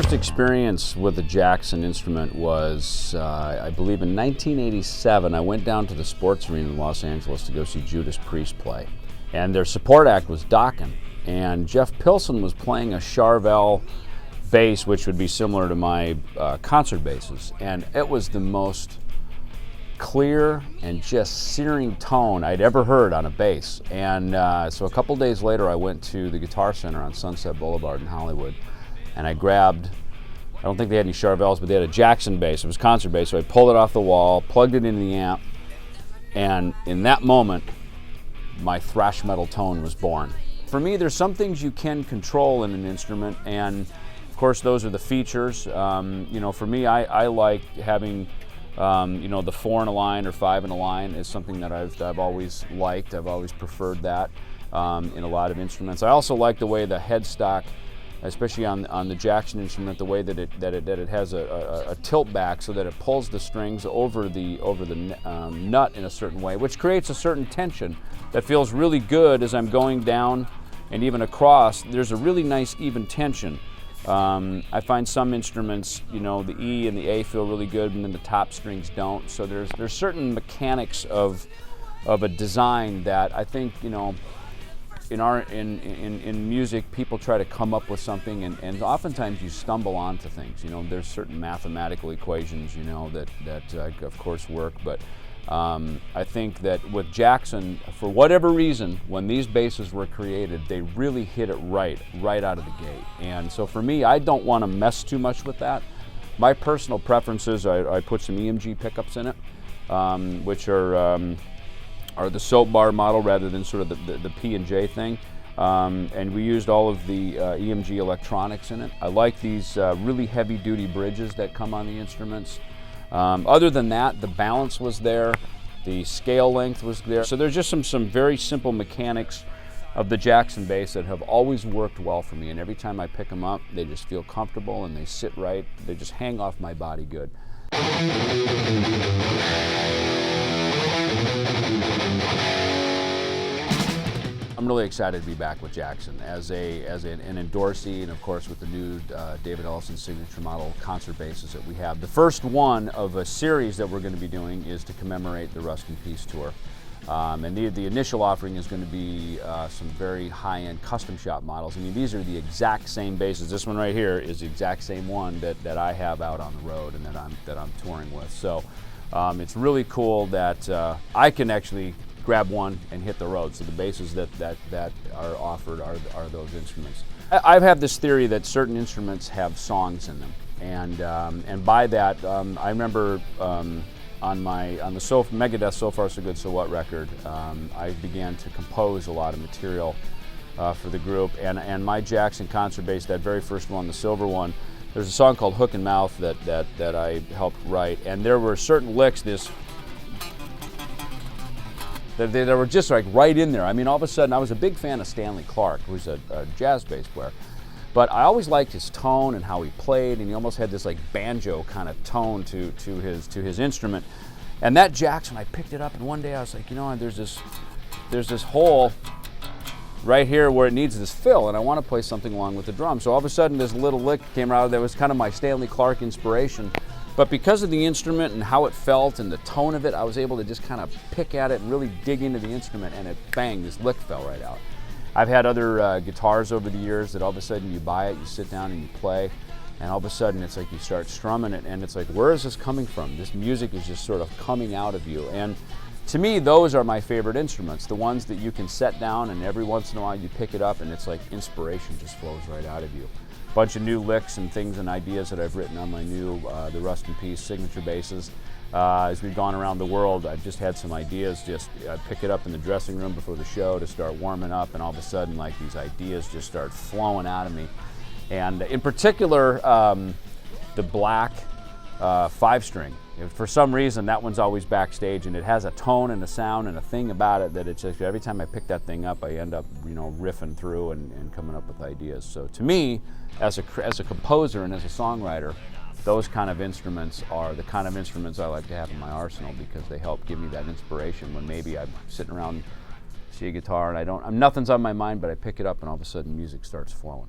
first experience with a Jackson instrument was, I believe, in 1987. I went down to the sports arena in Los Angeles to go see Judas Priest play. And their support act was Dokken. And Jeff Pilson was playing a Charvel bass, which would be similar to my concert basses. And it was the most clear and just searing tone I'd ever heard on a bass. And so a couple days later, I went to the Guitar Center on Sunset Boulevard in Hollywood, and I grabbed, I don't think they had any Charvels, but they had a Jackson bass. It was concert bass, so I pulled it off the wall, plugged it into the amp, and in that moment, my thrash metal tone was born. For me, there's some things you can control in an instrument, and of course those are the features. For me, I like having the 4 in a line or 5 in a line is something that I've always liked. I've always preferred that in a lot of instruments. I also like the way the headstock, especially on the Jackson instrument, the way that it has a tilt back so that it pulls the strings over the nut in a certain way, which creates a certain tension that feels really good as I'm going down and even across. There's a really nice even tension. I find some instruments, the E and the A feel really good, and then the top strings don't. So there's certain mechanics of a design that I think, in music, people try to come up with something, and oftentimes you stumble onto things. There's certain mathematical equations, that of course work, but I think that with Jackson, for whatever reason, when these basses were created, they really hit it right out of the gate. And so for me, I don't want to mess too much with that. My personal preferences, I put some EMG pickups in it, which are the soap bar model rather than sort of the P&J thing. And we used all of the EMG electronics in it. I like these really heavy-duty bridges that come on the instruments. Other than that, the balance was there, the scale length was there. So there's just some very simple mechanics of the Jackson bass that have always worked well for me. And every time I pick them up, they just feel comfortable and they sit right. They just hang off my body good. I'm really excited to be back with Jackson as an endorsee, and of course with the new David Ellefson signature model concert basses that we have. The first one of a series that we're going to be doing is to commemorate the Rust in Peace tour. And the initial offering is going to be some very high-end custom shop models. I mean, these are the exact same basses. This one right here is the exact same one that I have out on the road and that I'm touring with. So it's really cool that I can actually grab one and hit the road. So the basses that are offered are those instruments. I've had this theory that certain instruments have songs in them, and by that I remember on the Megadeth So Far So Good So What record, I began to compose a lot of material for the group, and my Jackson concert bass, that very first one, the silver one, there's a song called Hook and Mouth that I helped write, and there were certain licks, that were just like right in there. I mean, all of a sudden, I was a big fan of Stanley Clarke, who's a jazz bass player, but I always liked his tone and how he played, and he almost had this like banjo kind of tone to his instrument. And that Jackson, I picked it up, and one day I was like, there's this hole right here where it needs this fill, and I want to play something along with the drum. So all of a sudden, this little lick came out that was kind of my Stanley Clarke inspiration. But because of the instrument and how it felt and the tone of it, I was able to just kind of pick at it and really dig into the instrument, and bang, this lick fell right out. I've had other guitars over the years that all of a sudden you buy it, you sit down and you play, and all of a sudden it's like you start strumming it, and it's like, where is this coming from? This music is just sort of coming out of you. And to me, those are my favorite instruments, the ones that you can set down and every once in a while you pick it up and it's like inspiration just flows right out of you. Bunch of new licks and things and ideas that I've written on my new the Rust in Peace signature basses. As we've gone around the world, I've just had some ideas. I pick it up in the dressing room before the show to start warming up, and all of a sudden, like, these ideas just start flowing out of me. And in particular, the black 5-string. For some reason, that one's always backstage, and it has a tone and a sound and a thing about it that it's just, every time I pick that thing up, I end up, riffing through and coming up with ideas. So to me, as a composer and as a songwriter, those kind of instruments are the kind of instruments I like to have in my arsenal, because they help give me that inspiration when maybe I'm sitting around, see a guitar, and nothing's on my mind, but I pick it up and all of a sudden music starts flowing.